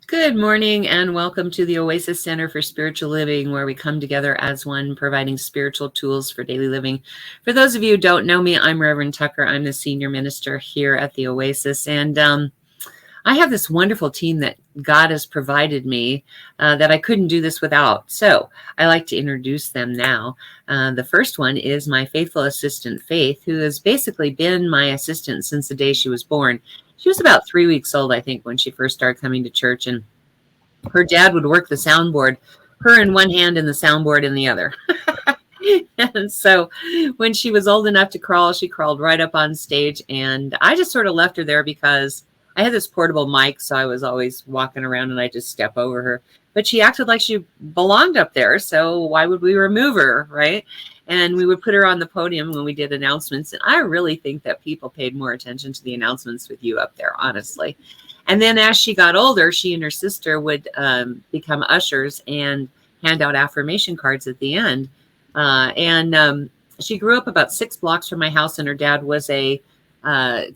Good morning and welcome to the Oasis Center for Spiritual Living, where we come together as one, providing spiritual tools for daily living. For those of you who don't know me, I'm Reverend Tucker. I'm the senior minister here at the Oasis, and I have this wonderful team that God has provided me that I couldn't do this without. So I like to introduce them now. The first one is my faithful assistant, Faith, who has basically been my assistant since the day she was born. She was about 3 weeks old, I think, when she first started coming to church, and her dad would work the soundboard, her in one hand and the soundboard in the other. And so when she was old enough to crawl, she crawled right up on stage, and I just sort of left her there because I had this portable mic, so I was always walking around and I just step over her. But she acted like she belonged up there, so why would we remove her, right? And we would put her on the podium when we did announcements, and I really think that people paid more attention to the announcements with you up there, honestly. And then as she got older, she and her sister would become ushers and hand out affirmation cards at the end. She grew up about 6 blocks from my house, and her dad was a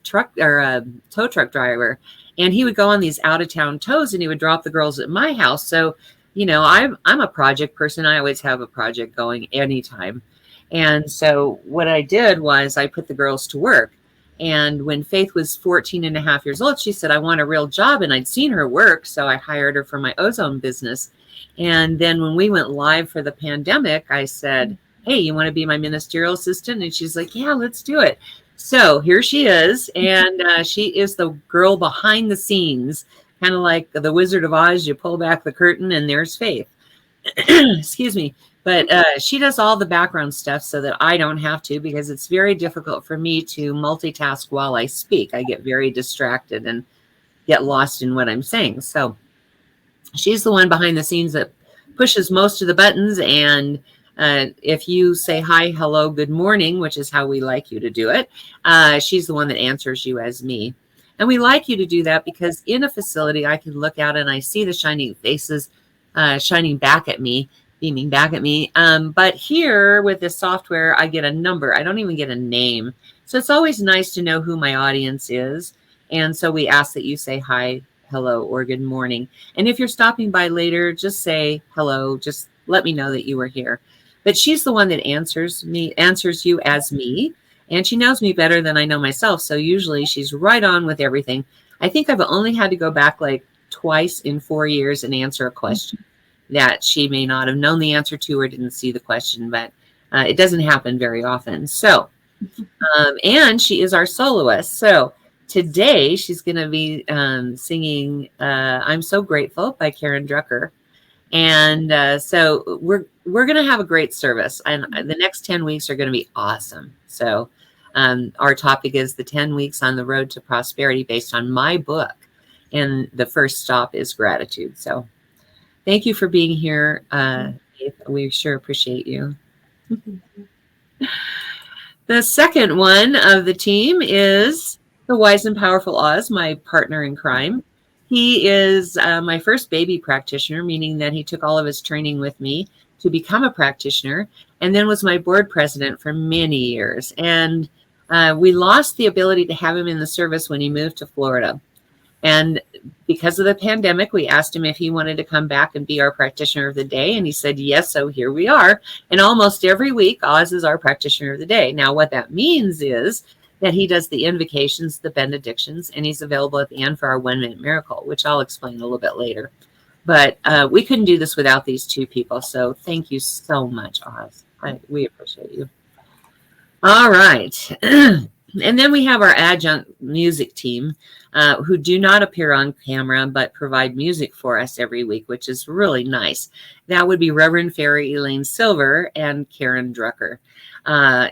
truck or a tow truck driver. And he would go on these out of town tows and he would drop the girls at my house. So, you know, I'm a project person. I always have a project going anytime. And so what I did was I put the girls to work. And when Faith was 14 and a half years old, she said, I want a real job. And I'd seen her work. So I hired her for my ozone business. And then when we went live for the pandemic, I said, hey, you want to be my ministerial assistant? And she's like, yeah, let's do it. So here she is. And she is the girl behind the scenes, kind of like the Wizard of Oz. You pull back the curtain and there's Faith. Excuse me. But she does all the background stuff so that I don't have to, because it's very difficult for me to multitask while I speak. I get very distracted and get lost in what I'm saying. So she's the one behind the scenes that pushes most of the buttons. And if you say hi, hello, good morning, which is how we like you to do it, she's the one that answers you as me. And we like you to do that because in a facility, I can look out and I see the shining faces shining back at me, beaming back at me. But here with this software, I get a number. I don't even get a name. So it's always nice to know who my audience is. And so we ask that you say hi, hello, or good morning. And if you're stopping by later, just say hello. Just let me know that you were here. But she's the one that answers you as me. And she knows me better than I know myself. So usually she's right on with everything. I think I've only had to go back like twice in 4 years and answer a question that she may not have known the answer to or didn't see the question, but it doesn't happen very often. So, and she is our soloist. So today she's going to be singing I'm So Grateful by Karen Drucker. And so we're going to have a great service, and the next 10 weeks are going to be awesome. So our topic is the 10 weeks on the road to prosperity based on my book. And the first stop is gratitude. So thank you for being here. We sure appreciate you. The second one of the team is the Wise and Powerful Oz, my partner in crime. He is my first baby practitioner, meaning that he took all of his training with me to become a practitioner, and then was my board president for many years. And we lost the ability to have him in the service when he moved to Florida. And because of the pandemic, we asked him if he wanted to come back and be our practitioner of the day. And he said, yes. So here we are. And almost every week, Oz is our practitioner of the day. Now, what that means is that he does the invocations, the benedictions, and he's available at the end for our 1-minute miracle, which I'll explain a little bit later. But we couldn't do this without these two people. So thank you so much, Oz. We appreciate you. All right. And then we have our adjunct music team who do not appear on camera, but provide music for us every week, which is really nice. That would be Reverend Fairy Elaine Silver and Karen Drucker.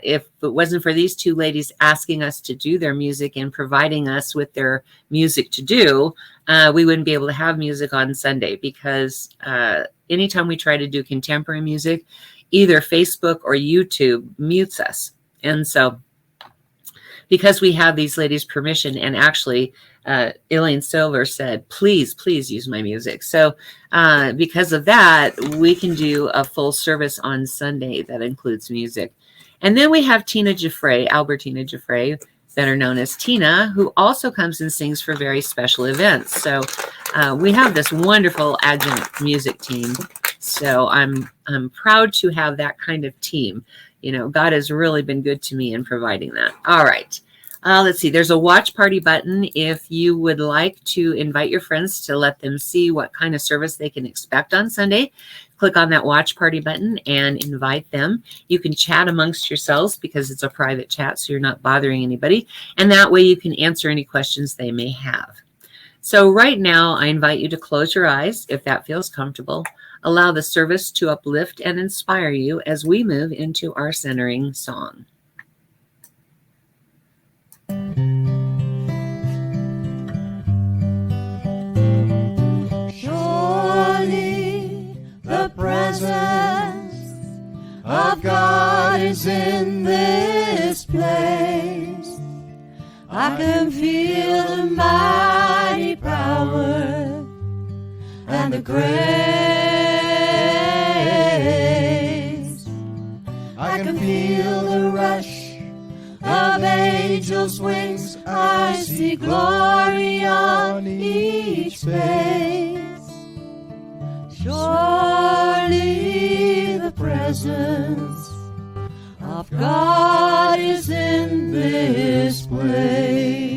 If it wasn't for these two ladies asking us to do their music and providing us with their music to do, we wouldn't be able to have music on Sunday, because anytime we try to do contemporary music, either Facebook or YouTube mutes us. And so because we have these ladies' permission, and actually Elaine Silver said, please use my music. So because of that, we can do a full service on Sunday that includes music. And then we have Tina Giuffre, Albertina Giuffre, better known as Tina, who also comes and sings for very special events. So we have this wonderful adjunct music team. So I'm proud to have that kind of team. You know, God has really been good to me in providing that. All right. Let's see. There's a watch party button if you would like to invite your friends to let them see what kind of service they can expect on Sunday. Click on that watch party button and invite them. You can chat amongst yourselves because it's a private chat, so you're not bothering anybody. And that way you can answer any questions they may have. So right now, I invite you to close your eyes if that feels comfortable. Allow the service to uplift and inspire you as we move into our centering song. Surely the presence of God is in this place. I can feel the mighty power and the grace. I can feel the rush of angels' wings. I see glory on each face. Surely the presence of God is in this place.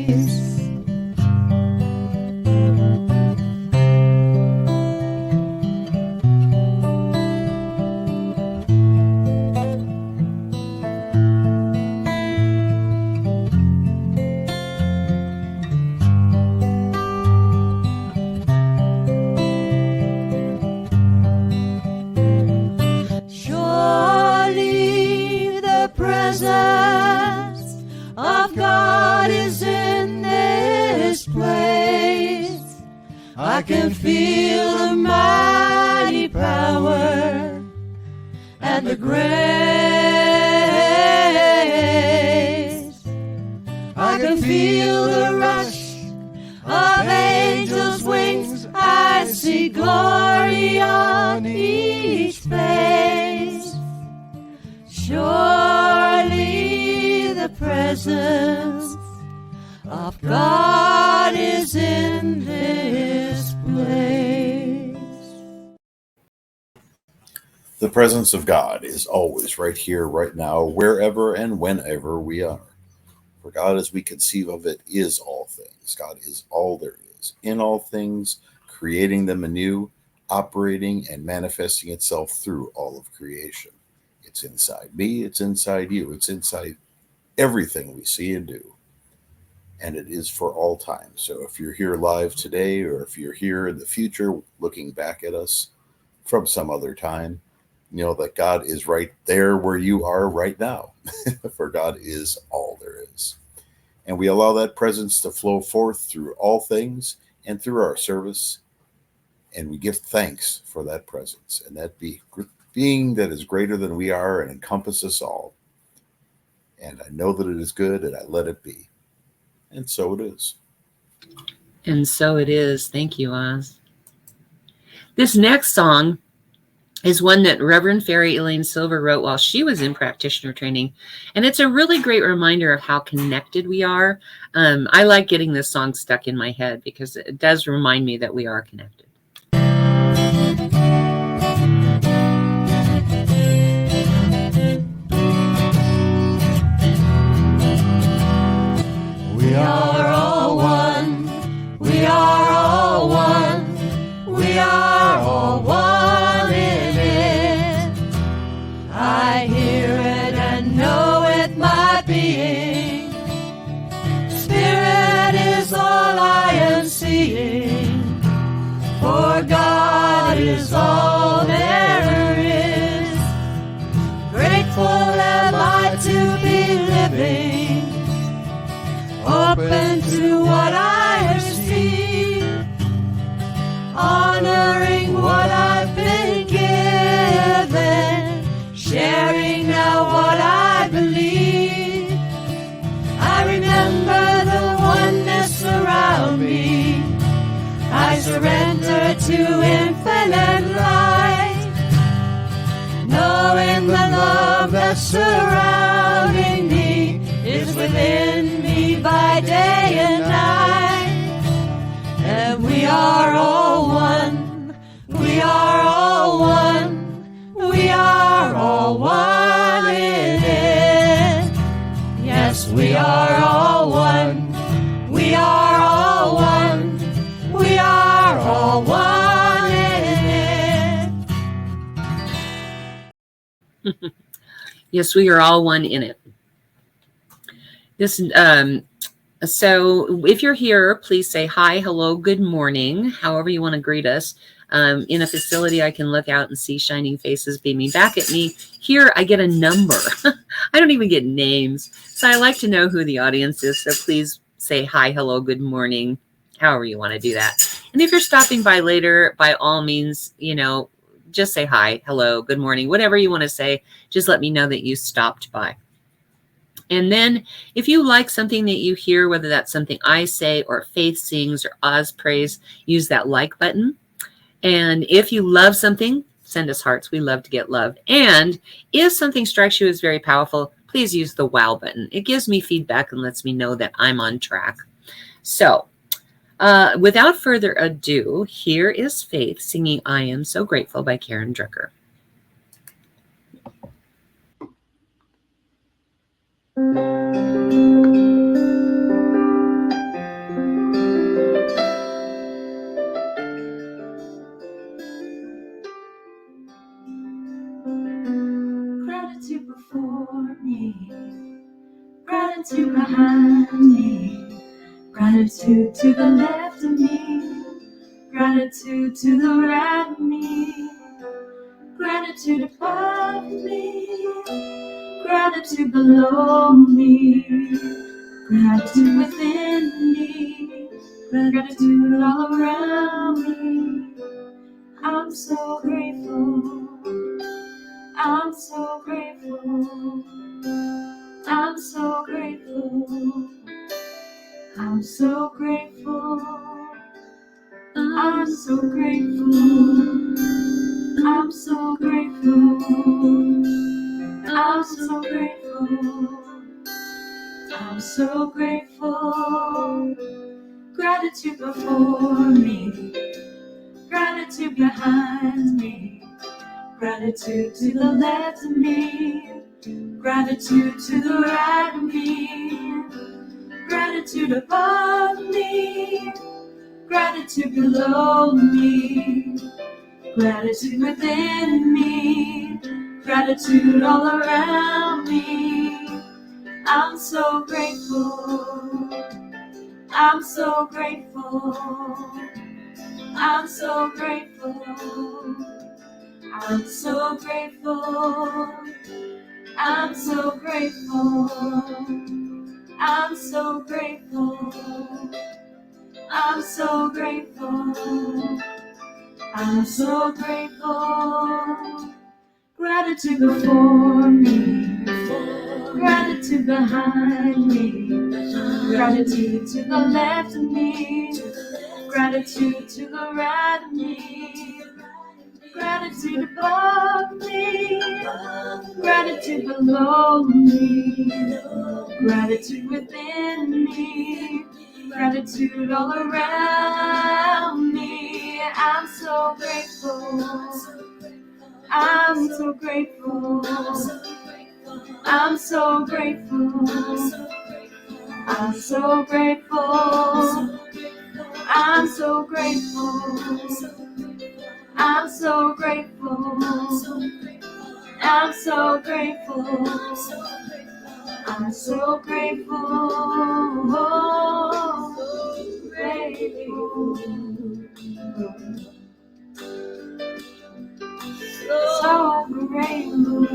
I can feel the mighty power and the grace. I can feel the rush of angels' wings. I see glory on each face. Surely the presence of God is in this place. The presence of God is always right here, right now, wherever and whenever we are. For God, as we conceive of it, is all things. God is all there is, in all things, creating them anew, operating and manifesting itself through all of creation. It's inside me, it's inside you, it's inside everything we see and do. And it is for all time. So if you're here live today, or if you're here in the future looking back at us from some other time, know that God is right there where you are right now. For God is all there is. And we allow that presence to flow forth through all things and through our service. And we give thanks for that presence and that being that is greater than we are and encompasses all. And I know that it is good, and I let it be. And so it is. And so it is. Thank you, Oz. This next song is one that Reverend Fairy Elaine Silver wrote while she was in practitioner training. And it's a really great reminder of how connected we are. I like getting this song stuck in my head because it does remind me that we are connected. We are all one, we are all one, we are all one in it. I hear it and know it, my being. Spirit is all I am seeing, for God is all there is. Grateful am I to be living, open to what I receive, honoring what I've been given, sharing now what I believe. I remember the oneness around me. I surrender to infinite light, knowing the love that's surrounding me is within me. by day and night. And we are all one. We are all one. We are all one in it. Yes, we are all one. We are all one. We are all one in it. Yes, we are all one in it. So if you're here, please say hi, hello, good morning, however you want to greet us. In a facility, I can look out and see shining faces beaming back at me. Here, I get a number. I don't even get names. So I like to know who the audience is. So please say hi, hello, good morning, however you want to do that. And if you're stopping by later, by all means, just say hi, hello, good morning, whatever you want to say. Just let me know that you stopped by. And then if you like something that you hear, whether that's something I say or Faith sings or Oz prays, use that like button. And if you love something, send us hearts. We love to get love. And if something strikes you as very powerful, please use the wow button. It gives me feedback and lets me know that I'm on track. So without further ado, here is Faith singing I Am So Grateful by Karen Drucker. Gratitude before me, gratitude behind me, gratitude to the left of me, gratitude to the right of me, gratitude above me, gratitude below me, gratitude within me, gratitude all around me. I'm so grateful. I'm so grateful. I'm so grateful. I'm so grateful. I'm so grateful. I'm so grateful. I'm so grateful. I'm so grateful. Gratitude before me, gratitude behind me, gratitude to the left of me, gratitude to the right of me, gratitude above me, gratitude below me, gratitude within me, gratitude all around me. I'm so grateful. I'm so grateful. I'm so grateful. I'm so grateful. I'm so grateful. I'm so grateful. I'm so grateful. I'm so grateful. Gratitude before me, gratitude behind me, gratitude to the left of me, gratitude to the right of me, gratitude above me, gratitude below me, gratitude within me, gratitude all around me. I'm so grateful. I'm so grateful. I'm so grateful. I'm so grateful. I'm so grateful. I'm so grateful. I'm so grateful. I'm so grateful. Grateful. So grateful.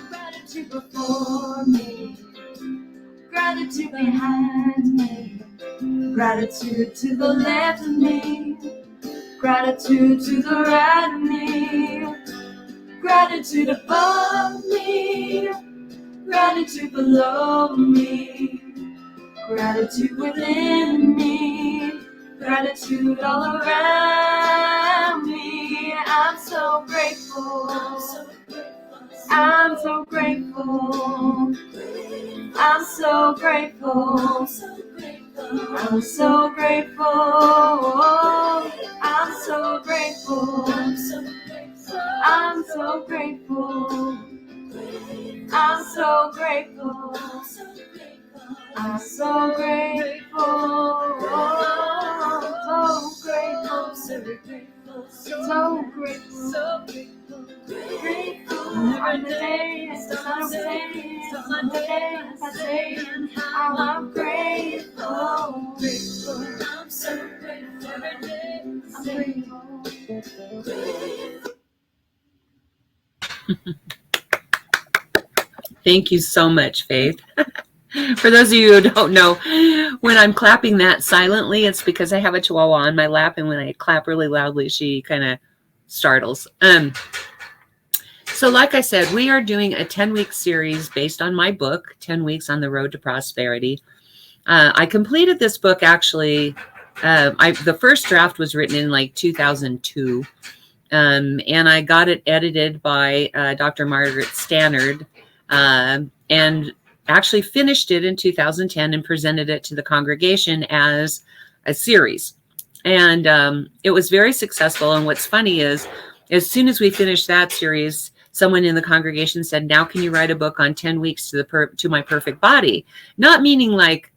Gratitude before me, gratitude behind me, gratitude to the left of me, gratitude to the right of me, gratitude above me, Gratitude below me, gratitude within me, gratitude all around me. I'm so grateful. I'm so grateful. I'm so grateful. I'm so grateful. I'm so grateful. I'm so grateful. I'm so grateful. I'm so grateful. So grateful. So grateful. On the day, on the day, I say, I'm grateful. I'm so grateful. I'm grateful. Thank you so much, Faith. For those of you who don't know, when I'm clapping that silently, it's because I have a chihuahua on my lap, and when I clap really loudly, she kind of startles. So like I said, we are doing a 10-week series based on my book, 10 Weeks on the Road to Prosperity. I completed this book, actually. The first draft was written in like 2002, and I got it edited by Dr. Margaret Stannard, and actually finished it in 2010 and presented it to the congregation as a series. And it was very successful. And what's funny is, as soon as we finished that series, someone in the congregation said, now can you write a book on 10 weeks to my perfect body? Not meaning like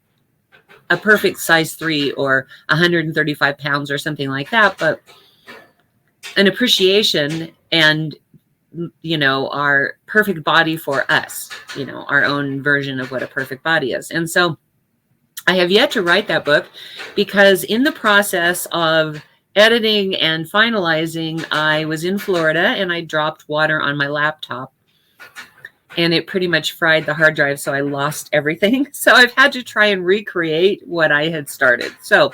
a perfect size 3 or 135 pounds or something like that, but an appreciation and, you know, our perfect body for us, you know, our own version of what a perfect body is. And so I have yet to write that book, because in the process of editing and finalizing, I was in Florida and I dropped water on my laptop and it pretty much fried the hard drive. So I lost everything. So I've had to try and recreate what I had started. So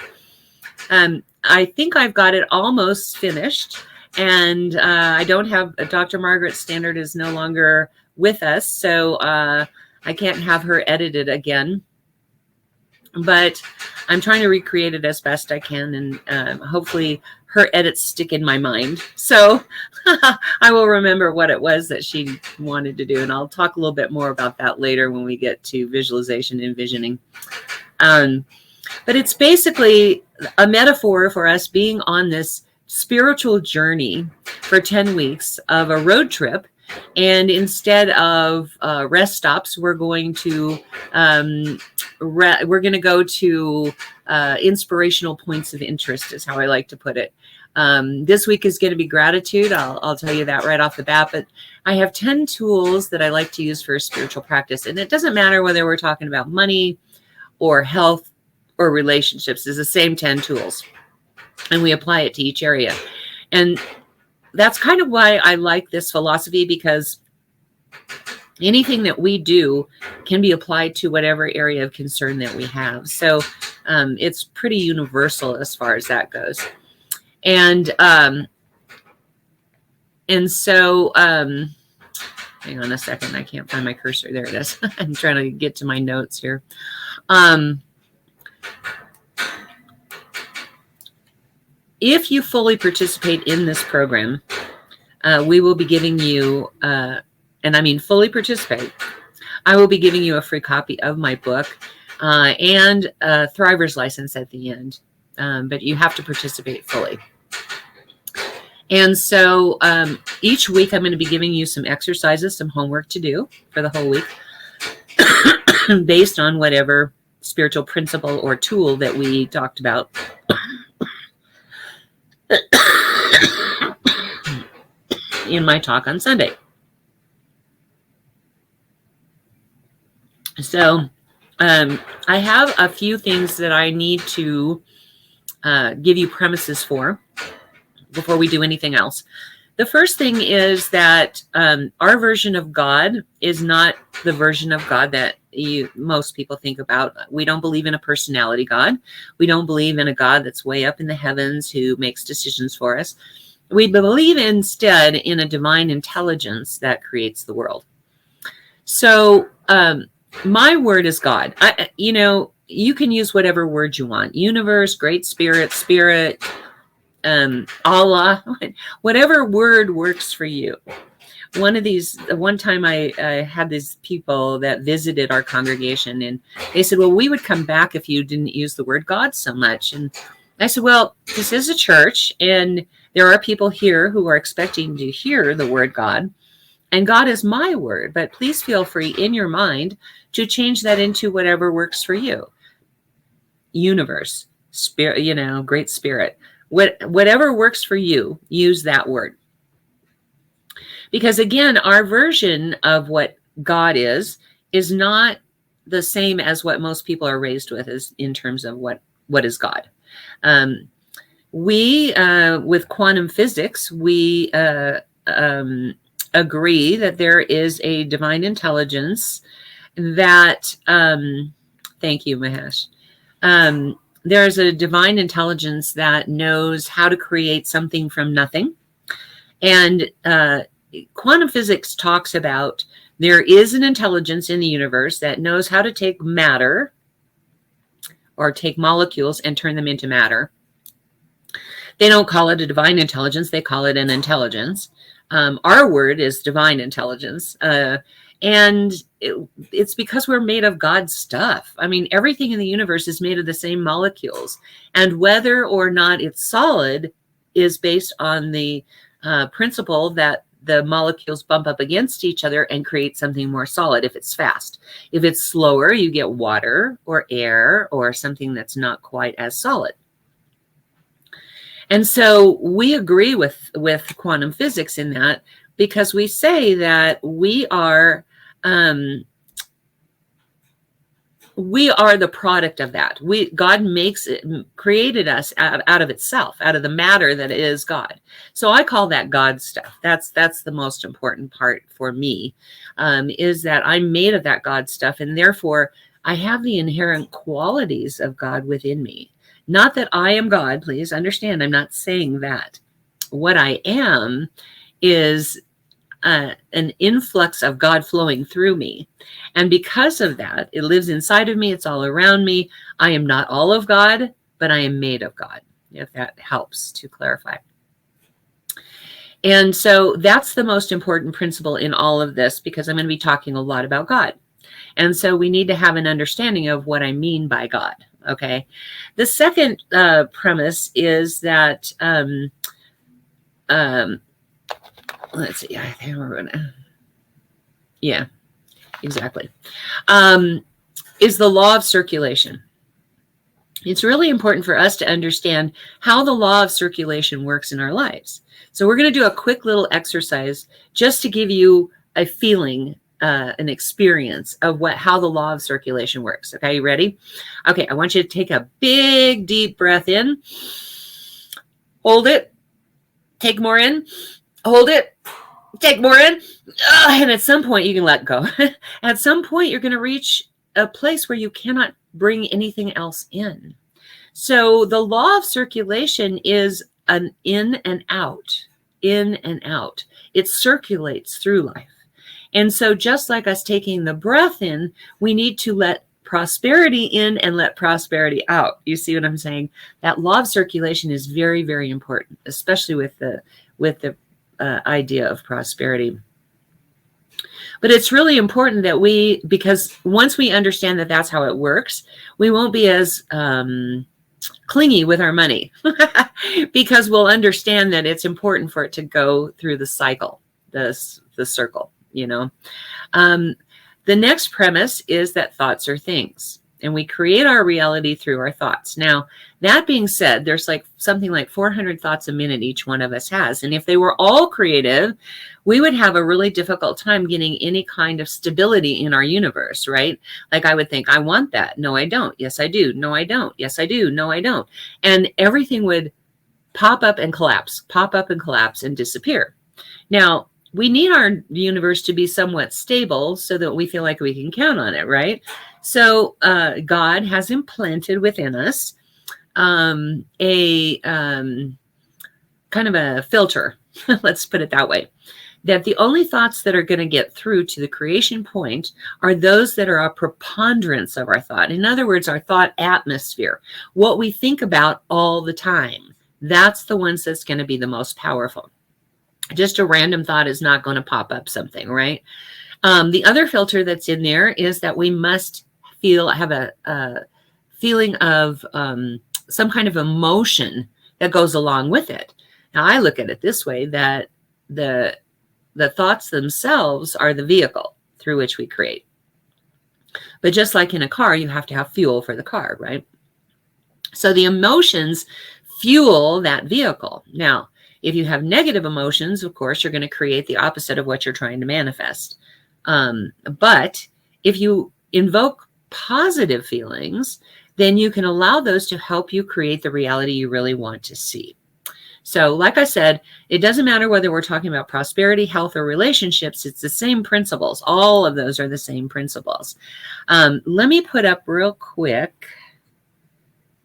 I think I've got it almost finished. And I don't have, Dr. Margaret Stannard is no longer with us, so I can't have her edited again. But I'm trying to recreate it as best I can, and hopefully her edits stick in my mind. So I will remember what it was that she wanted to do, and I'll talk a little bit more about that later when we get to visualization and visioning. But it's basically a metaphor for us being on this spiritual journey for 10 weeks of a road trip. And instead of rest stops, we're going to go to inspirational points of interest, is how I like to put it. This week is going to be gratitude. I'll tell you that right off the bat. But I have 10 tools that I like to use for a spiritual practice. And it doesn't matter whether we're talking about money or health or relationships. It's the same 10 tools. And we apply it to each area. And that's kind of why I like this philosophy, because anything that we do can be applied to whatever area of concern that we have. So it's pretty universal as far as that goes. And so hang on a second. I can't find my cursor. There it is. I'm trying to get to my notes here. If you fully participate in this program, we will be giving you, and I mean fully participate, I will be giving you a free copy of my book and a Thriver's license at the end. But you have to participate fully. And so each week I'm going to be giving you some exercises, some homework to do for the whole week based on whatever spiritual principle or tool that we talked about. In my talk on Sunday. So I have a few things that I need to give you premises for before we do anything else. The first thing is that our version of God is not the version of God that most people think about. We don't believe in a personality God. We don't believe in a God that's way up in the heavens who makes decisions for us. We believe instead in a divine intelligence that creates the world. So My word is God. You can use whatever word you want. Universe, great spirit, Allah, whatever word works for you. One time I had these people that visited our congregation, and they said, well, we would come back if you didn't use the word God so much. And I said, well, this is a church, and there are people here who are expecting to hear the word God, and God is my word, but please feel free in your mind to change that into whatever works for you. Universe, spirit, great spirit, whatever works for you, use that word. Because again, our version of what God is not the same as what most people are raised with, is in terms of what is God. We with quantum physics, we agree that there is a divine intelligence that, thank you, Mahesh. There's a divine intelligence that knows how to create something from nothing. And quantum physics talks about there is an intelligence in the universe that knows how to take matter or take molecules and turn them into matter. They don't call it a divine intelligence. They call it an intelligence. Our word is divine intelligence. And it's because we're made of God's stuff. I mean, everything in the universe is made of the same molecules. And whether or not it's solid is based on the principle that the molecules bump up against each other and create something more solid if it's fast. If it's slower, you get water or air or something that's not quite as solid. And so we agree with quantum physics in that, because we say that we are the product of that. God created us out of itself, out of the matter that is God. So I call that God stuff. That's the most important part for me, is that I'm made of that God stuff, and therefore I have the inherent qualities of God within me. Not that I am God, please understand. I'm not saying that. What I am is an influx of God flowing through me. And because of that, it lives inside of me. It's all around me. I am not all of God, but I am made of God, if that helps to clarify. And so that's the most important principle in all of this, because I'm going to be talking a lot about God. And so we need to have an understanding of what I mean by God. Okay. The second premise is that, let's see, I think we're gonna, yeah, exactly, is the law of circulation. It's really important for us to understand how the law of circulation works in our lives. So we're going to do a quick little exercise just to give you a feeling, an experience of how the law of circulation works. Okay, you ready? Okay, I want you to take a big, deep breath in. Hold it. Take more in. Hold it. Take more in. And at some point, you can let go. At some point, you're going to reach a place where you cannot bring anything else in. So the law of circulation is an in and out, in and out. It circulates through life. And so just like us taking the breath in, we need to let prosperity in and let prosperity out. You see what I'm saying? That law of circulation is very, very important, especially with the idea of prosperity. But it's really important that because once we understand that that's how it works, we won't be as clingy with our money because we'll understand that it's important for it to go through the cycle, the circle, you know. The next premise is that thoughts are things, and we create our reality through our thoughts. Now, that being said, there's something like 400 thoughts a minute each one of us has. And if they were all creative, we would have a really difficult time getting any kind of stability in our universe, right? Like I would think, I want that. No, I don't. Yes, I do. No, I don't. Yes, I do. No, I don't. And everything would pop up and collapse and disappear. Now, we need our universe to be somewhat stable so that we feel like we can count on it, right? So God has implanted within us a kind of a filter. Let's put it that way. that the only thoughts that are going to get through to the creation point are those that are a preponderance of our thought. In other words, our thought atmosphere, what we think about all the time. That's the ones that's going to be the most powerful. Just a random thought is not going to pop up something, right? The other filter that's in there is that we must have a feeling of some kind of emotion that goes along with it. Now, I look at it this way, that the thoughts themselves are the vehicle through which we create. But just like in a car, you have to have fuel for the car, right? So the emotions fuel that vehicle. Now, if you have negative emotions, of course, you're going to create the opposite of what you're trying to manifest. But if you invoke positive feelings, then you can allow those to help you create the reality you really want to see. So like I said, it doesn't matter whether we're talking about prosperity, health, or relationships. It's the same principles. All of those are the same principles. Let me put up real quick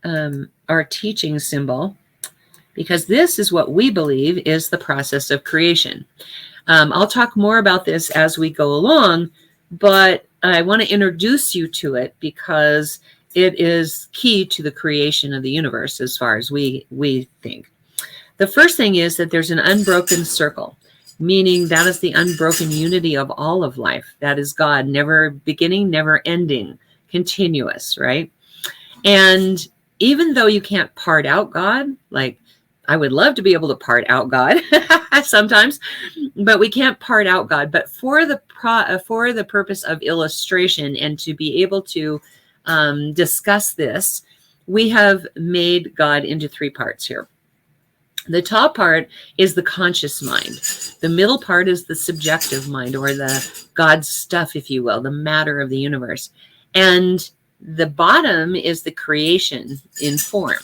our teaching symbol, because this is what we believe is the process of creation. I'll talk more about this as we go along, but I want to introduce you to it because it is key to the creation of the universe as far as we think. The first thing is that there's an unbroken circle, meaning that is the unbroken unity of all of life. That is God, never beginning, never ending, continuous, right? And even though you can't part out God, like I would love to be able to part out God sometimes, but we can't part out God. But for the purpose of illustration and to be able to discuss this, we have made God into three parts here. The top part is the conscious mind. The middle part is the subjective mind, or the God stuff, if you will, the matter of the universe. And the bottom is the creation in form.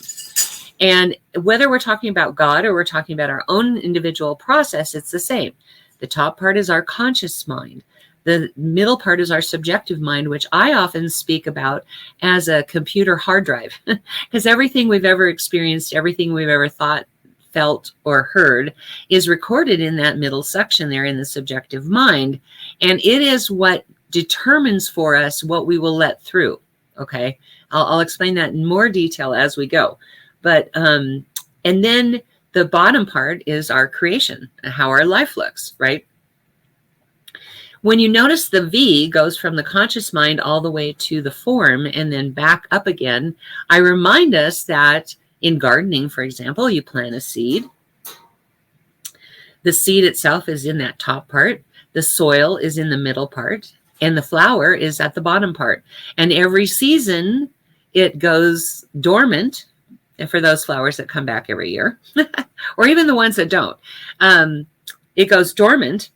And whether we're talking about God or we're talking about our own individual process, it's the same. The top part is our conscious mind. The middle part is our subjective mind, which I often speak about as a computer hard drive, because everything we've ever experienced, everything we've ever thought, felt, or heard is recorded in that middle section there in the subjective mind. And it is what determines for us what we will let through. Okay. I'll explain that in more detail as we go. But, and then the bottom part is our creation, how our life looks, right? When you notice the V goes from the conscious mind all the way to the form and then back up again, I remind us that in gardening, for example, you plant a seed. The seed itself is in that top part. The soil is in the middle part. And the flower is at the bottom part. And every season, it goes dormant, and for those flowers that come back every year, or even the ones that don't. It goes dormant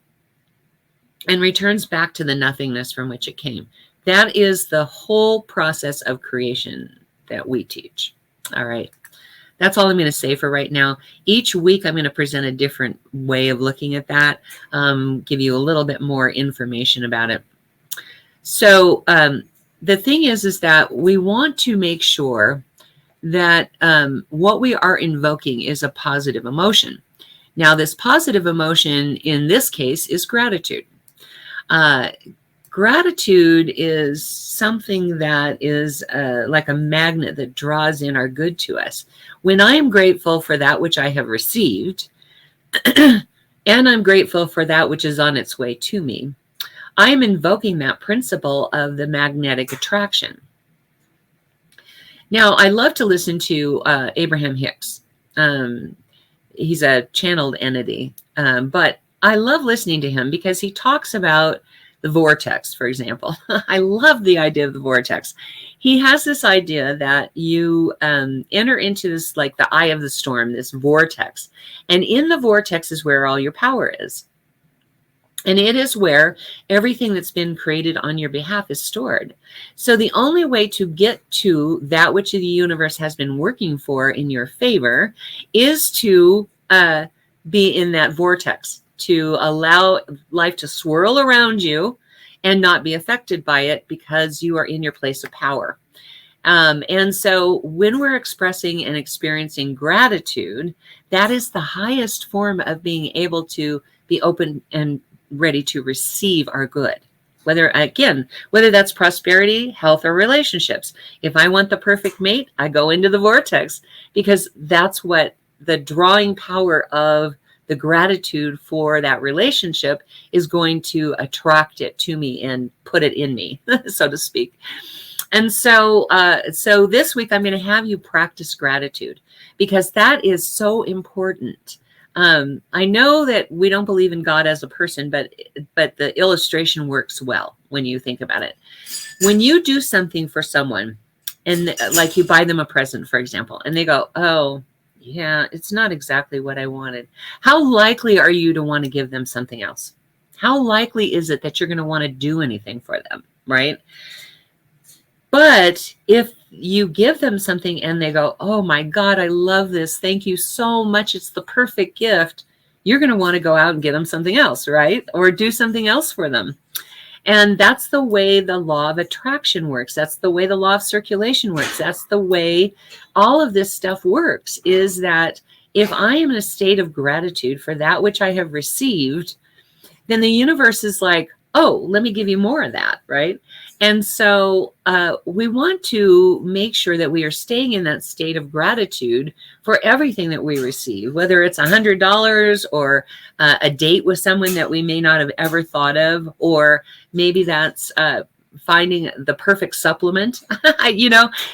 and returns back to the nothingness from which it came. That is the whole process of creation that we teach. All right. That's all I'm going to say for right now. Each week, I'm going to present a different way of looking at that, give you a little bit more information about it. So the thing is that we want to make sure that what we are invoking is a positive emotion. Now, this positive emotion in this case is gratitude. Gratitude is something that is like a magnet that draws in our good to us. When I am grateful for that which I have received, and I'm grateful for that which is on its way to me, I am invoking that principle of the magnetic attraction. Now, I love to listen to Abraham Hicks. He's a channeled entity, but I love listening to him because he talks about the vortex, for example. I love the idea of the vortex. He has this idea that you enter into this, like the eye of the storm, this vortex. And in the vortex is where all your power is. And it is where everything that's been created on your behalf is stored. So the only way to get to that which the universe has been working for in your favor is to be in that vortex, to allow life to swirl around you and not be affected by it because you are in your place of power. And so when we're expressing and experiencing gratitude, that is the highest form of being able to be open and ready to receive our good. Whether that's prosperity, health, or relationships. If I want the perfect mate, I go into the vortex, because that's what the drawing power of the gratitude for that relationship is going to attract it to me and put it in me, so to speak. And so this week I'm going to have you practice gratitude, because that is so important. I know that we don't believe in God as a person, but the illustration works well when you think about it. When you do something for someone, and like you buy them a present, for example, and they go, "Oh, yeah, it's not exactly what I wanted." How likely are you to want to give them something else? How likely is it that you're going to want to do anything for them, right? But if you give them something and they go, "Oh my God, I love this. Thank you so much. It's the perfect gift." You're going to want to go out and get them something else, right? Or do something else for them. And that's the way the law of attraction works. That's the way the law of circulation works. That's the way all of this stuff works, is that if I am in a state of gratitude for that which I have received, then the universe is like, "Oh, let me give you more of that," right? And so we want to make sure that we are staying in that state of gratitude for everything that we receive, whether it's $100 or a date with someone that we may not have ever thought of, or maybe that's finding the perfect supplement.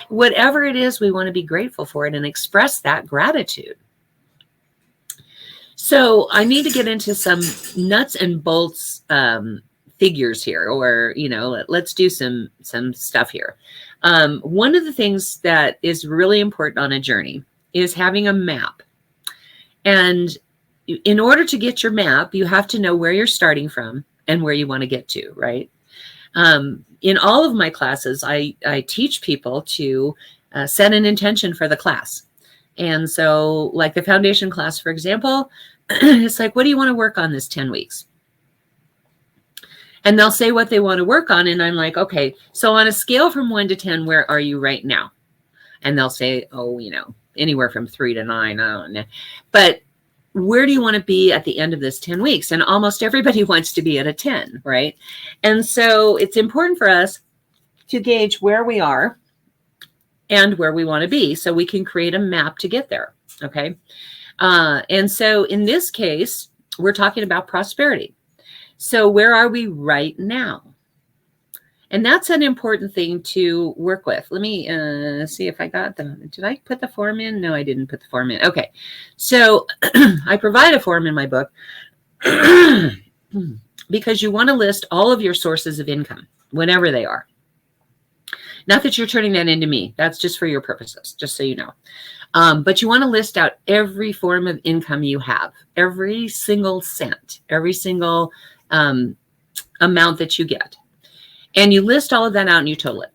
Whatever it is, we want to be grateful for it and express that gratitude. So I need to get into some nuts and bolts figures here, or let's do some stuff here. One of the things that is really important on a journey is having a map. And in order to get your map, you have to know where you're starting from and where you want to get to, right? In all of my classes, I teach people to set an intention for the class. And so like the foundation class, for example, it's like, what do you want to work on this 10 weeks? And they'll say what they want to work on. And I'm like, okay, so on a scale from 1 to 10, where are you right now? And they'll say, oh, anywhere from 3 to 9. I don't know. But where do you want to be at the end of this 10 weeks? And almost everybody wants to be at a 10, right? And so it's important for us to gauge where we are and where we want to be, so we can create a map to get there, okay? And so in this case, we're talking about prosperity. So where are we right now? And that's an important thing to work with. Let me see if I got did I put the form in? No, I didn't put the form in. Okay. So I provide a form in my book because you want to list all of your sources of income, whatever they are. Not that you're turning that into me. That's just for your purposes, just so you know. But you want to list out every form of income you have, every single cent, every single amount that you get. And you list all of that out and you total it.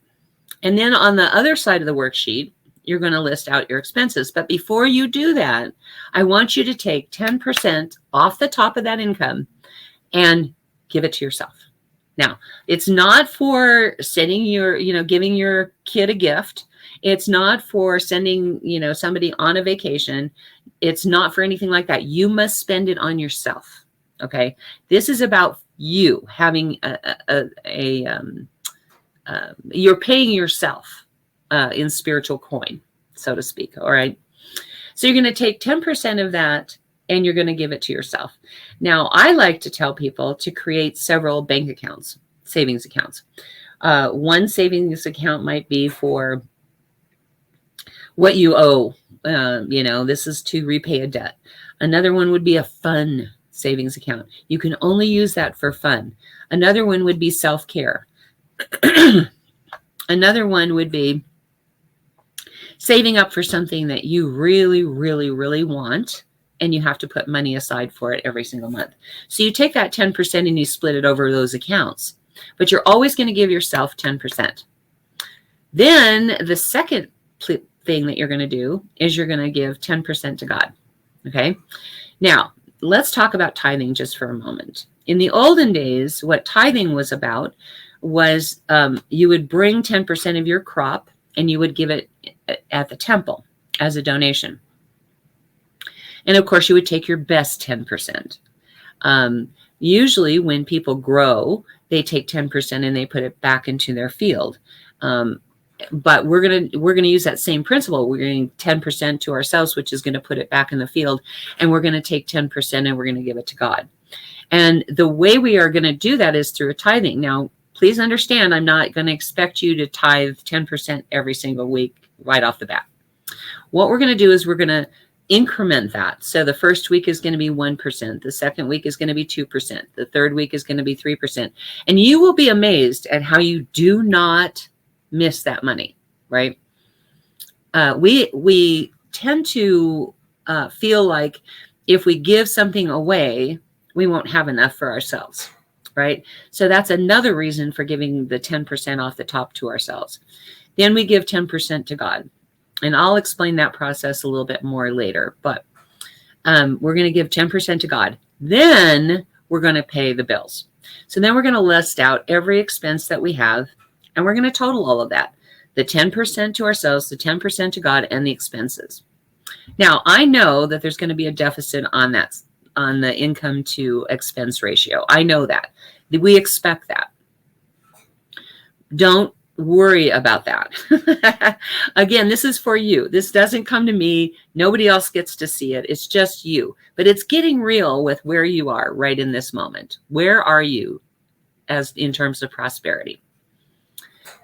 And then on the other side of the worksheet, you're going to list out your expenses. But before you do that, I want you to take 10% off the top of that income and give it to yourself. Now, it's not for sending giving your kid a gift. It's not for sending, somebody on a vacation. It's not for anything like that. You must spend it on yourself. Okay. This is about you having you're paying yourself in spiritual coin, so to speak. All right. So you're going to take 10% of that and you're going to give it to yourself. Now, I like to tell people to create several bank accounts, savings accounts. One savings account might be for what you owe. This is to repay a debt. Another one would be a fun savings account. You can only use that for fun. Another one would be self-care. Another one would be saving up for something that you really, really, really want, and you have to put money aside for it every single month. So you take that 10% and you split it over those accounts, but you're always going to give yourself 10%. Then the second thing that you're going to do is you're going to give 10% to God. Okay. Now, let's talk about tithing just for a moment. In the olden days, what tithing was about was you would bring 10% of your crop and you would give it at the temple as a donation. And of course, you would take your best 10%. Usually when people grow, they take 10% and they put it back into their field. But we're gonna use that same principle. We're going 10% to ourselves, which is going to put it back in the field, and we're going to take 10% and we're going to give it to God. And the way we are going to do that is through a tithing. Now, please understand, I'm not going to expect you to tithe 10% every single week right off the bat. What we're going to do is we're going to increment that. So the first week is going to be 1%. The second week is going to be 2%. The third week is going to be 3%. And you will be amazed at how you do not miss that money, right? We tend to feel like if we give something away, we won't have enough for ourselves, right? So that's another reason for giving the 10% off the top to ourselves. Then we give 10% to God. And I'll explain that process a little bit more later, but we're going to give 10% to God. Then we're going to pay the bills. So then we're going to list out every expense that we have, and we're going to total all of that. The 10% to ourselves, the 10% to God, and the expenses. Now, I know that there's going to be a deficit on that, on the income to expense ratio. I know that. We expect that. Don't worry about that. Again, this is for you. This doesn't come to me. Nobody else gets to see it. It's just you. But it's getting real with where you are right in this moment. Where are you as in terms of prosperity?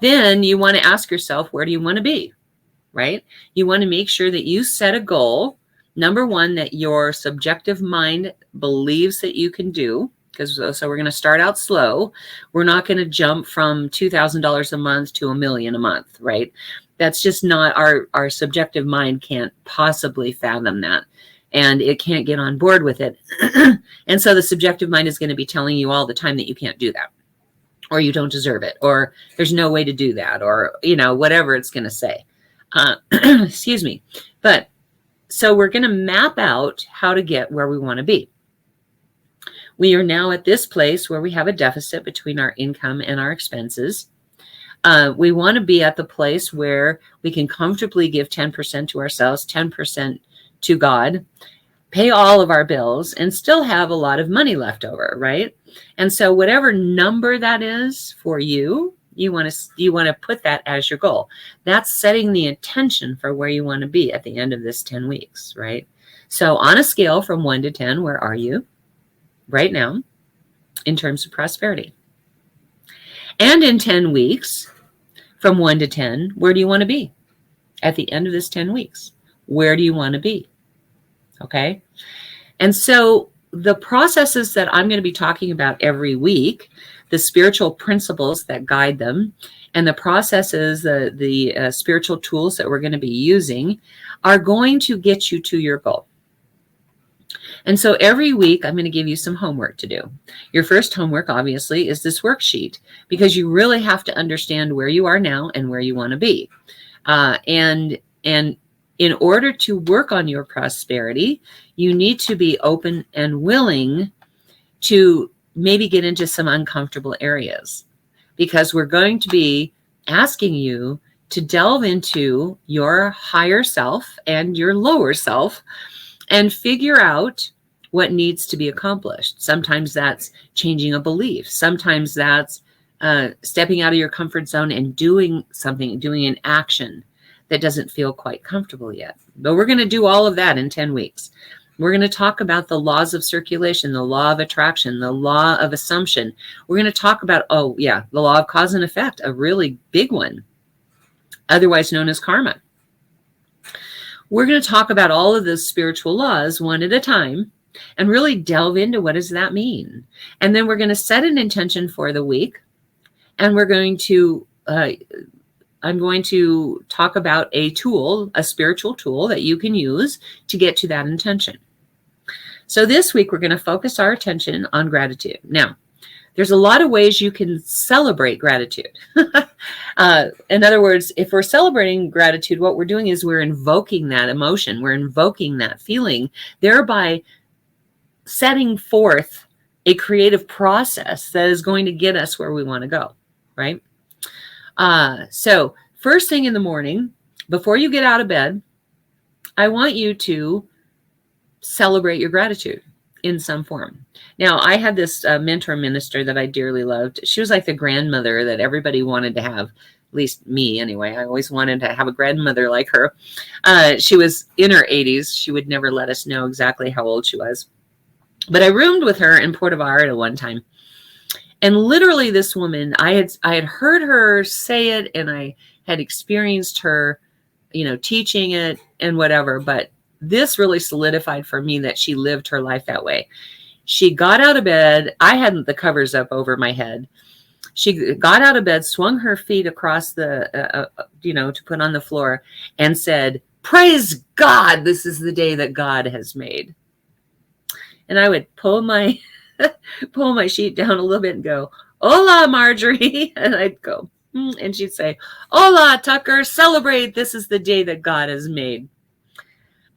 Then you want to ask yourself, where do you want to be? Right? You want to make sure that you set a goal. Number one, that your subjective mind believes that you can do. So we're going to start out slow. We're not going to jump from $2,000 a month to $1 million a month, right? That's just not, our subjective mind can't possibly fathom that. And it can't get on board with it. And so the subjective mind is going to be telling you all the time that you can't do that, or you don't deserve it, or there's no way to do that, or, you know, whatever it's going to say. Excuse me. But so we're going to map out how to get where we want to be. We are now at this place where we have a deficit between our income and our expenses. We want to be at the place where we can comfortably give 10% to ourselves, 10% to God, pay all of our bills, and still have a lot of money left over, right? And so whatever number that is for you, you want to put that as your goal. That's setting the intention for where you want to be at the end of this 10 weeks, right? So on a scale from 1 to 10, where are you right now in terms of prosperity? And in 10 weeks, from 1 to 10, where do you want to be at the end of this 10 weeks? Where do you want to be? Okay. And so the processes that I'm going to be talking about every week, the spiritual principles that guide them, and the processes, the spiritual tools that we're going to be using are going to get you to your goal. And so every week, I'm going to give you some homework to do. Your first homework, obviously, is this worksheet, because you really have to understand where you are now and where you want to be. And in order to work on your prosperity, you need to be open and willing to maybe get into some uncomfortable areas, because we're going to be asking you to delve into your higher self and your lower self and figure out what needs to be accomplished. Sometimes that's changing a belief. Sometimes that's stepping out of your comfort zone and doing something, doing an action that doesn't feel quite comfortable yet. But we're going to do all of that in 10 weeks. We're going to talk about the laws of circulation, the law of attraction, the law of assumption. We're going to talk about, the law of cause and effect, a really big one, otherwise known as karma. We're going to talk about all of those spiritual laws one at a time and really delve into what does that mean. And then we're going to set an intention for the week. And we're going to, I'm going to talk about a tool, a spiritual tool that you can use to get to that intention. So this week, we're going to focus our attention on gratitude. Now, there's a lot of ways you can celebrate gratitude. In other words, if we're celebrating gratitude, what we're doing is we're invoking that emotion. We're invoking that feeling, thereby setting forth a creative process that is going to get us where we want to go, right? So first thing in the morning, before you get out of bed, I want you to celebrate your gratitude. in some form. Now, I had this mentor minister that I dearly loved. She was like the grandmother that everybody wanted to have, at least me anyway. I always wanted to have a grandmother like her. She was in her 80s. She would never let us know exactly how old she was. But I roomed with her in Puerto Vallarta one time. And literally this woman, I had heard her say it, and I had experienced her, teaching it and whatever. But this really solidified for me that she lived her life that way. She got out of bed. I had the covers up over my head. She got out of bed, swung her feet across the, to put on the floor, and said, "Praise God, this is the day that God has made." And I would pull my sheet down a little bit and go, "Hola, Marjorie." And I'd go, and she'd say, "Hola, Tucker, celebrate. This is the day that God has made."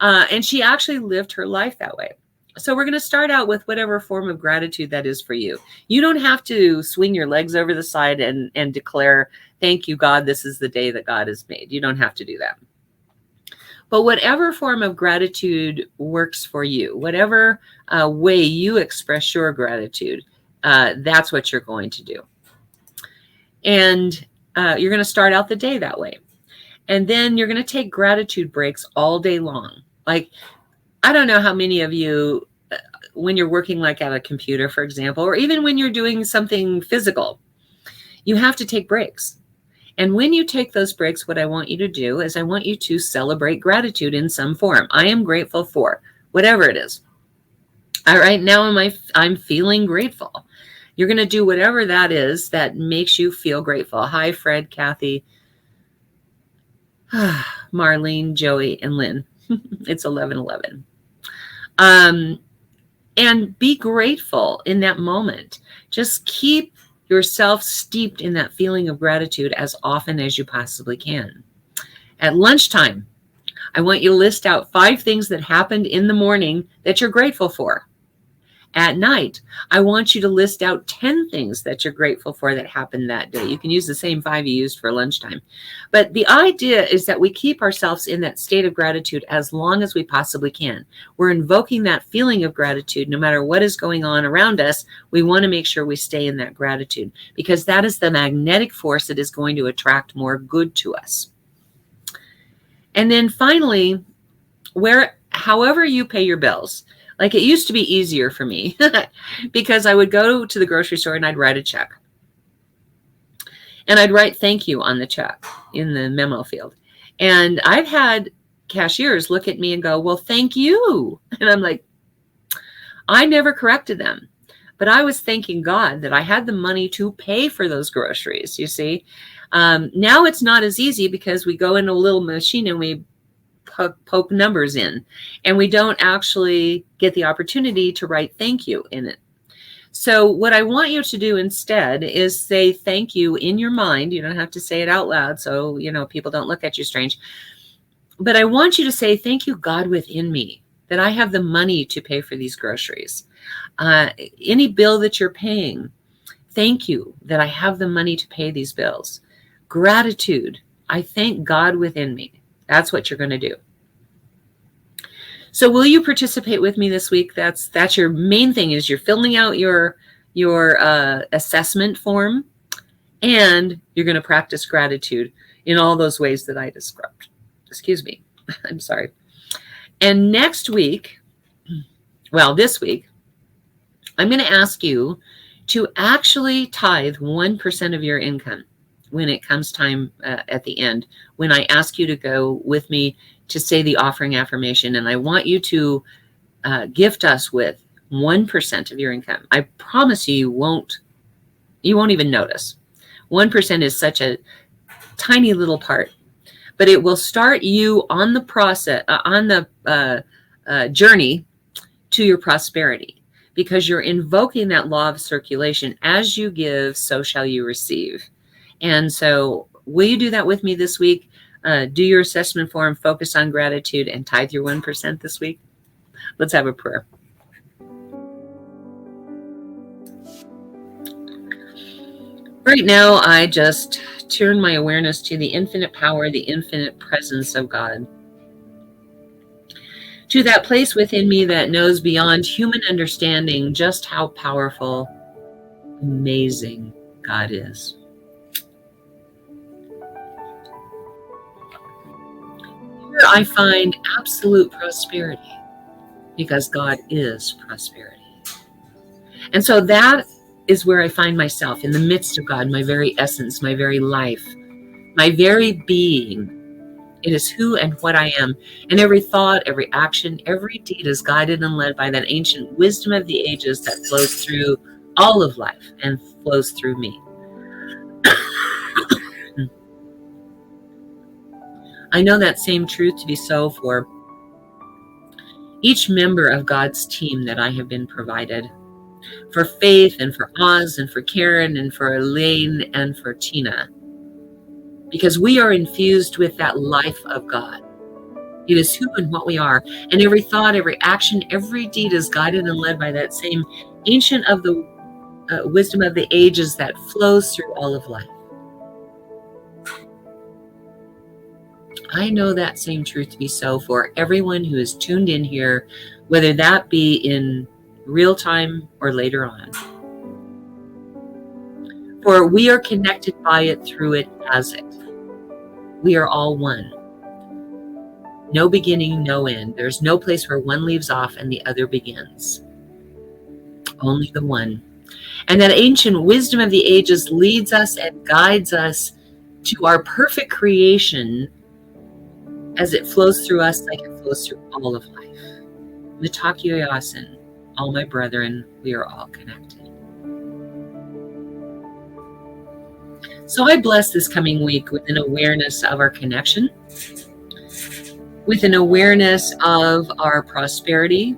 And she actually lived her life that way. So we're going to start out with whatever form of gratitude that is for you. You don't have to swing your legs over the side and declare, "Thank you, God, this is the day that God has made." You don't have to do that. But whatever form of gratitude works for you, whatever way you express your gratitude, that's what you're going to do. And you're going to start out the day that way. And then you're going to take gratitude breaks all day long. Like, I don't know how many of you, when you're working like at a computer, for example, or even when you're doing something physical, you have to take breaks. And when you take those breaks, what I want you to do is I want you to celebrate gratitude in some form. I am grateful for whatever it is. All right, now I'm feeling grateful. You're going to do whatever that is that makes you feel grateful. Hi, Fred, Kathy, Marlene, Joey, and Lynn. It's 11:11. And be grateful in that moment. Just keep yourself steeped in that feeling of gratitude as often as you possibly can. At lunchtime, I want you to list out 5 things that happened in the morning that you're grateful for. At night, I want you to list out 10 things that you're grateful for that happened that day. You can use the same 5 you used for lunchtime. But the idea is that we keep ourselves in that state of gratitude as long as we possibly can. We're invoking that feeling of gratitude no matter what is going on around us. We want to make sure we stay in that gratitude because that is the magnetic force that is going to attract more good to us. And then finally, however you pay your bills. Like, it used to be easier for me because I would go to the grocery store and I'd write a check. And I'd write "thank you" on the check in the memo field. And I've had cashiers look at me and go, "Well, thank you." And I'm like, I never corrected them. But I was thanking God that I had the money to pay for those groceries, you see. Now it's not as easy because we go in a little machine and we poke numbers in, and we don't actually get the opportunity to write "thank you" in it. So what I want you to do instead is say "thank you" in your mind. You don't have to say it out loud so people don't look at you strange. But I want you to say, "Thank you, God within me, that I have the money to pay for these groceries. Any bill that you're paying, thank you that I have the money to pay these bills. Gratitude, I thank God within me." That's what you're going to do. So will you participate with me this week? That's your main thing, is you're filling out your assessment form, and you're going to practice gratitude in all those ways that I described. Excuse me. I'm sorry. And this week, I'm going to ask you to actually tithe 1% of your income when it comes time at the end, when I ask you to go with me to say the offering affirmation. And I want you to gift us with 1% of your income. I promise you won't even notice. 1% is such a tiny little part, but it will start you on the process, on the journey to your prosperity, because you're invoking that law of circulation. As you give, so shall you receive. And so will you do that with me this week? Do your assessment form, focus on gratitude, and tithe your 1% this week? Let's have a prayer. Right now, I just turn my awareness to the infinite power, the infinite presence of God. to that place within me that knows beyond human understanding just how powerful, amazing God is. Here I find absolute prosperity because God is prosperity. And so that is where I find myself, in the midst of God, my very essence, my very life, my very being. It is who and what I am. And every thought, every action, every deed is guided and led by that ancient wisdom of the ages that flows through all of life and flows through me. I know that same truth to be so for each member of God's team that I have been provided. For Faith and for Oz and for Karen and for Elaine and for Tina. Because we are infused with that life of God. It is who and what we are. And every thought, every action, every deed is guided and led by that same ancient of the wisdom of the ages that flows through all of life. I know that same truth to be so for everyone who is tuned in here, whether that be in real time or later on. For we are connected by it, through it, as it. We are all one. No beginning, no end. There's no place where one leaves off and the other begins. Only the one. And that ancient wisdom of the ages leads us and guides us to our perfect creation as it flows through us like it flows through all of life. Mitakyo Yasin, all my brethren, we are all connected. So I bless this coming week with an awareness of our connection, with an awareness of our prosperity,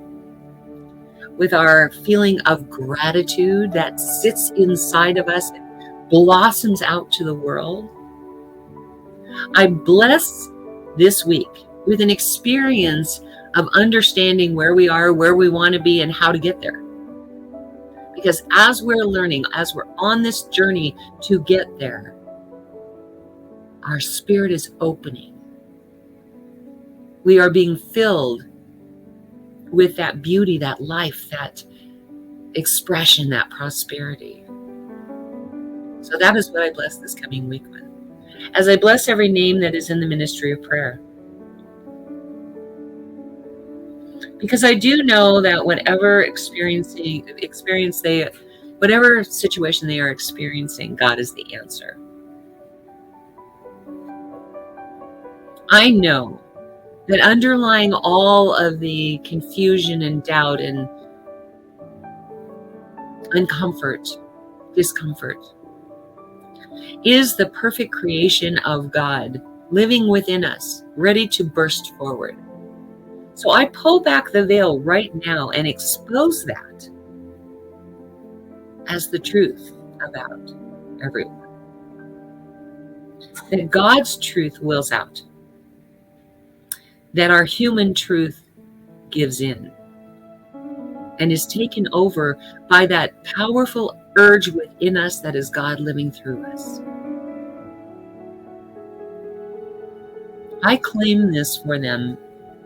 with our feeling of gratitude that sits inside of us and blossoms out to the world. I bless this week with an experience of understanding where we are, where we want to be, and how to get there. Because as we're learning, as we're on this journey to get there, our spirit is opening. We are being filled with that beauty, that life, that expression, that prosperity. So that is what I bless this coming week with. As I bless every name that is in the ministry of prayer. Because I do know that whatever whatever situation they are experiencing, God is the answer. I know that underlying all of the confusion and doubt and discomfort, is the perfect creation of God living within us, ready to burst forward. So I pull back the veil right now and expose that as the truth about everyone. That God's truth wills out. That our human truth gives in and is taken over by that powerful urge within us that is God living through us. I claim this for them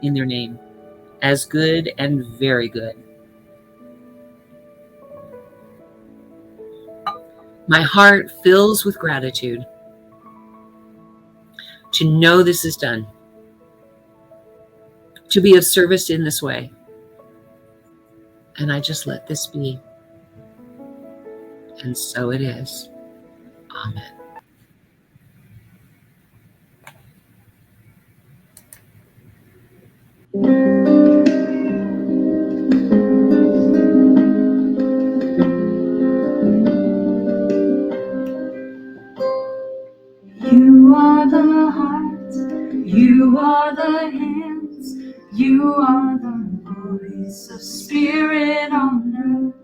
in their name as good and very good. My heart fills with gratitude to know this is done, to be of service in this way. And I just let this be. And so it is. Amen. You are the heart, you are the hands, you are the voice of spirit on earth,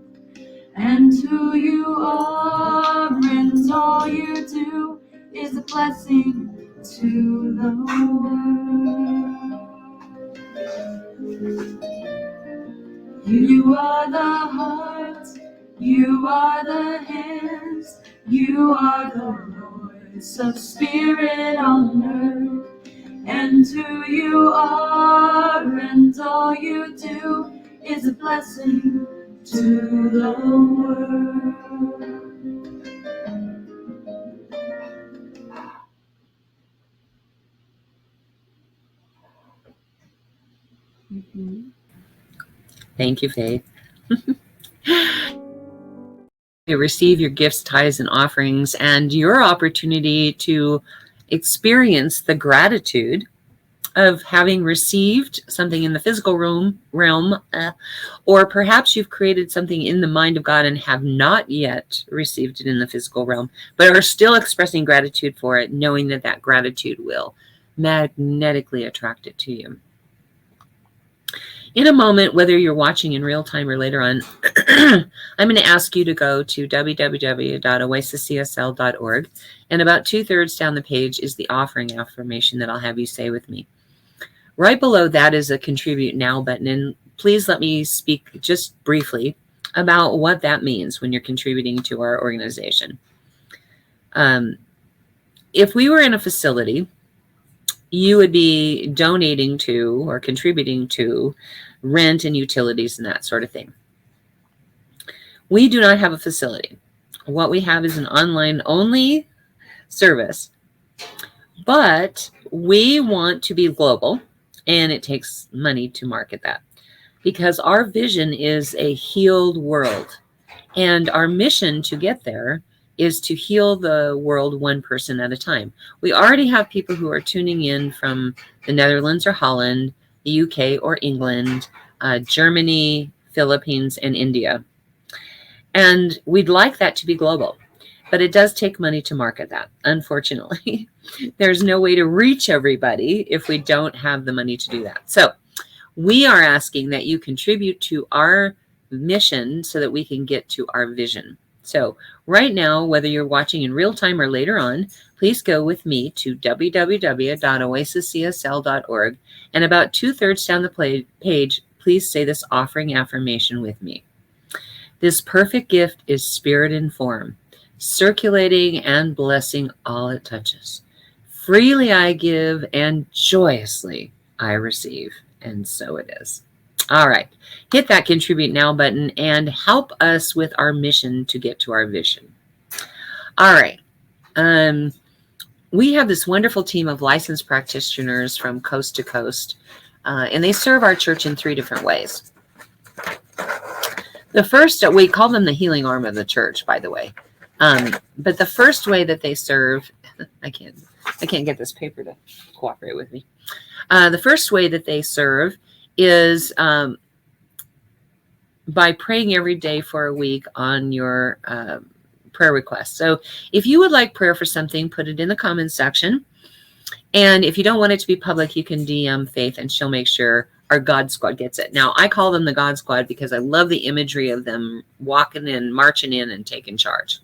and who you are and all you do is a blessing to the world. You are the heart, you are the hands, you are the voice of spirit on earth, and who you are and and all you do is a blessing to the world. Thank you, Faith. You receive your gifts, tithes, and offerings, and your opportunity to experience the gratitude of having received something in the physical realm, or perhaps you've created something in the mind of God and have not yet received it in the physical realm, but are still expressing gratitude for it, knowing that that gratitude will magnetically attract it to you. In a moment, whether you're watching in real time or later on, I'm going to ask you to go to www.oasiscsl.org, and about 2/3 down the page is the offering affirmation that I'll have you say with me. Right below that is a Contribute Now button, and please let me speak just briefly about what that means when you're contributing to our organization. If we were in a facility, you would be donating to or contributing to rent and utilities and that sort of thing. We do not have a facility. What we have is an online only service, but we want to be global, and it takes money to market that because our vision is a healed world, and our mission to get there is to heal the world one person at a time. We already have people who are tuning in from the Netherlands or Holland, the UK or England, Germany, Philippines, and India. And we'd like that to be global, but it does take money to market that. Unfortunately, there's no way to reach everybody if we don't have the money to do that. So we are asking that you contribute to our mission so that we can get to our vision. So right now, whether you're watching in real time or later on, please go with me to www.oasiscsl.org, and about 2/3 down the page, please say this offering affirmation with me. This perfect gift is spirit in form, circulating and blessing all it touches. Freely I give, and joyously I receive. And so it is. All right, hit that Contribute Now button and help us with our mission to get to our vision. All right. We have this wonderful team of licensed practitioners from coast to coast, and they serve our church in 3 different ways. The first, we call them the healing arm of the church, by the way. But the first way that they serve, I can't get this paper to cooperate with me. The first way that they serve is by praying every day for a week on your prayer request. So if you would like prayer for something, put it in the comments section. And if you don't want it to be public, you can DM Faith and she'll make sure our God Squad gets it. Now, I call them the God Squad because I love the imagery of them walking in, marching in, and taking charge.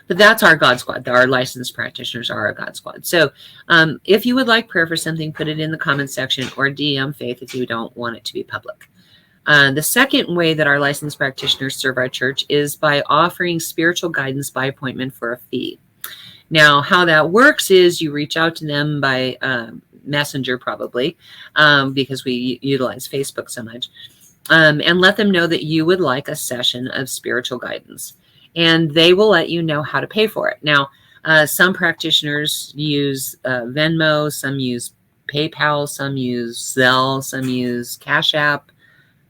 But that's our God Squad. Our licensed practitioners are our God Squad. So if you would like prayer for something, put it in the comments section or DM Faith if you don't want it to be public. The second way that our licensed practitioners serve our church is by offering spiritual guidance by appointment for a fee. Now, how that works is you reach out to them by Messenger probably, because we utilize Facebook so much, and let them know that you would like a session of spiritual guidance. And they will let you know how to pay for it. Now, some practitioners use Venmo, some use PayPal, some use Zelle, some use Cash App,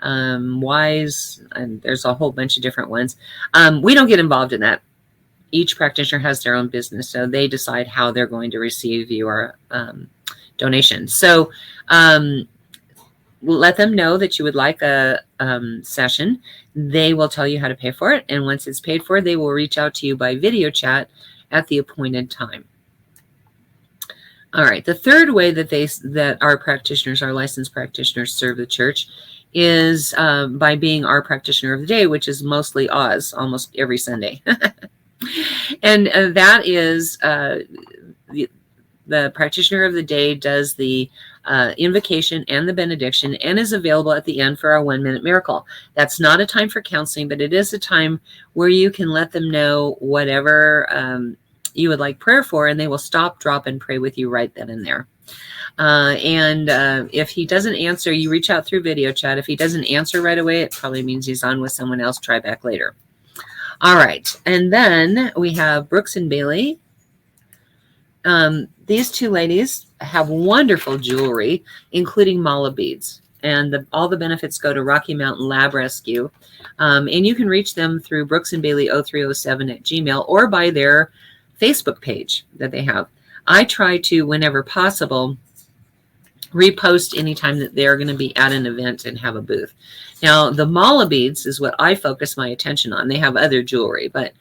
Wise, and there's a whole bunch of different ones. We don't get involved in that. Each practitioner has their own business, so they decide how they're going to receive your donation. So let them know that you would like a session. They will tell you how to pay for it, and once it's paid for, they will reach out to you by video chat at the appointed time. All right, the third way that our practitioners, our licensed practitioners, serve the church is by being our practitioner of the day, which is mostly Oz, almost every Sunday. And that is the practitioner of the day does the invocation and the benediction and is available at the end for our 1-minute miracle. That's not a time for counseling, but it is a time where you can let them know whatever you would like prayer for, and they will stop, drop, and pray with you right then and there. If he doesn't answer, you reach out through video chat. If he doesn't answer right away, it probably means he's on with someone else. Try back later. All right. And then we have Brooks and Bailey. These two ladies have wonderful jewelry, including mala beads. And all the benefits go to Rocky Mountain Lab Rescue. And you can reach them through Brooks and Bailey 0307 at Gmail or by their Facebook page that they have. I try to, whenever possible, repost anytime that they're going to be at an event and have a booth. Now, the mala beads is what I focus my attention on. They have other jewelry, but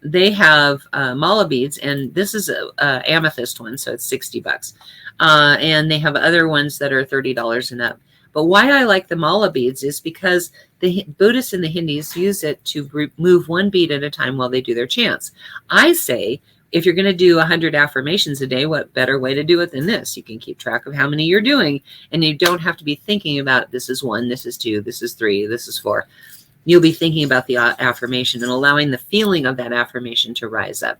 they have mala beads, and this is a amethyst one, so it's $60. And they have other ones that are $30 and up. But why I like the mala beads is because the Buddhists and the Hindus use it to move one bead at a time while they do their chants. I say, if you're going to do 100 affirmations a day, what better way to do it than this? You can keep track of how many you're doing, and you don't have to be thinking about this is 1, this is 2, this is 3, this is 4. You'll be thinking about the affirmation and allowing the feeling of that affirmation to rise up.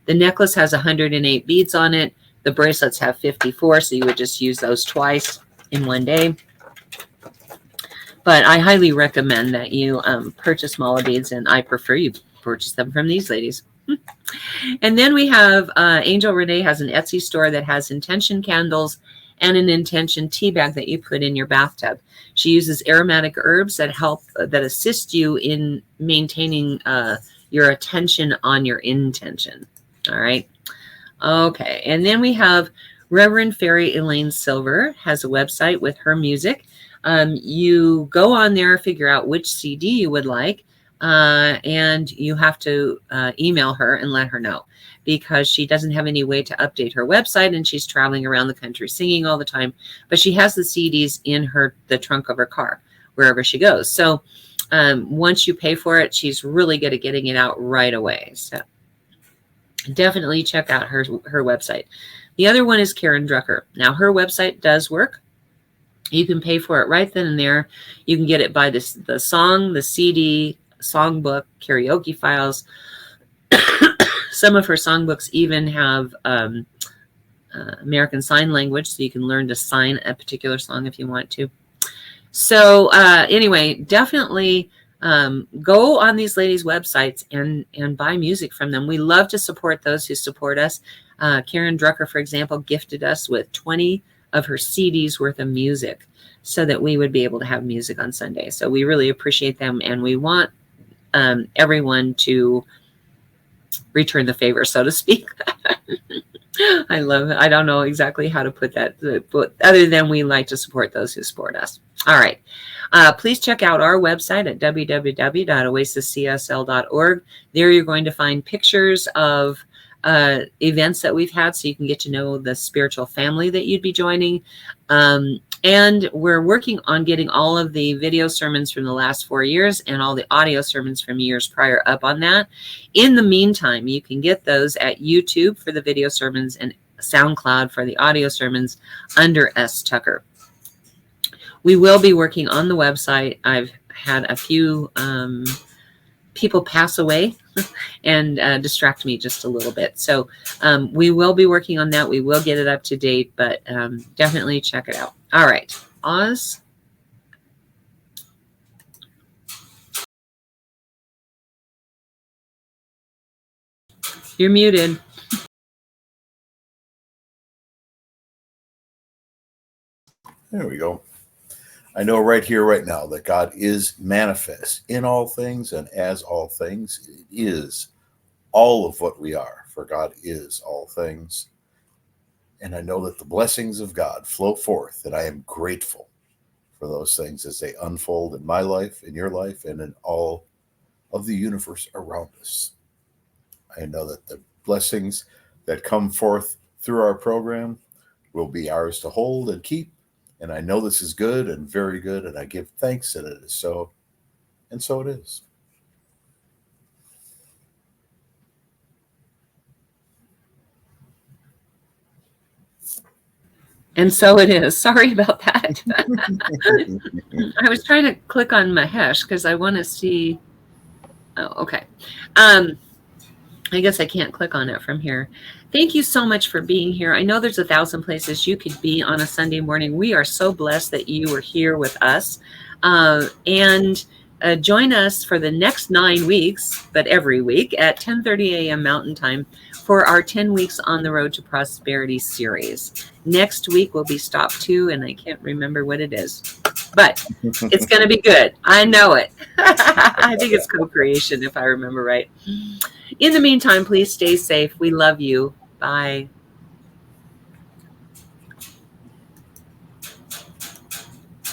The necklace has 108 beads on it. The bracelets have 54, so you would just use those twice in one day. But I highly recommend that you purchase mala beads, and I prefer you purchase them from these ladies. And then we have Angel Renee has an Etsy store that has intention candles and an intention tea bag that you put in your bathtub. She uses aromatic herbs that assist you in maintaining your attention on your intention. All right. Okay. And then we have Reverend Fairy Elaine Silver has a website with her music. You go on there, figure out which CD you would like. And you have to email her and let her know, because she doesn't have any way to update her website, and she's traveling around the country singing all the time, but she has the CDs in the trunk of her car wherever she goes. So once you pay for it, she's really good at getting it out right away. So definitely check out her website. The other one is Karen Drucker. Now, her website does work. You can pay for it right then and there. You can get it by the song, the CD, songbook, karaoke files. Some of her songbooks even have American Sign Language, so you can learn to sign a particular song if you want to. So anyway, definitely go on these ladies' websites and buy music from them. We love to support those who support us. Karen Drucker, for example, gifted us with 20 of her CDs worth of music so that we would be able to have music on Sunday. So we really appreciate them, and we want everyone to return the favor, so to speak. I love it. I don't know exactly how to put that, but other than we like to support those who support us. All right. Please check out our website at www.oasiscsl.org. There you're going to find pictures of events that we've had, so you can get to know the spiritual family that you'd be joining. And we're working on getting all of the video sermons from the last 4 years and all the audio sermons from years prior up on that. In the meantime, you can get those at YouTube for the video sermons and SoundCloud for the audio sermons under S. Tucker. We will be working on the website. I've had a few people pass away and distract me just a little bit. So we will be working on that. We will get it up to date, but definitely check it out. All right, Oz. You're muted. There we go. I know right here, right now, that God is manifest in all things, and as all things, it is all of what we are, for God is all things. And I know that the blessings of God flow forth, and I am grateful for those things as they unfold in my life, in your life, and in all of the universe around us. I know that the blessings that come forth through our program will be ours to hold and keep. And I know this is good and very good, and I give thanks that it is so, and so it is. And so it is. Sorry about that. I was trying to click on Mahesh because I want to see. Oh, okay. I guess I can't click on it from here. Thank you so much for being here. I know there's 1,000 places you could be on a Sunday morning. We are so blessed that you were here with us. And join us for the next 9 weeks, but every week at 10:30 a.m. Mountain Time for our 10 Weeks on the Road to Prosperity series. Next week will be stop 2, and I can't remember what it is. But it's going to be good. I know it. I think it's co-creation, if I remember right. In the meantime, please stay safe. We love you. Bye.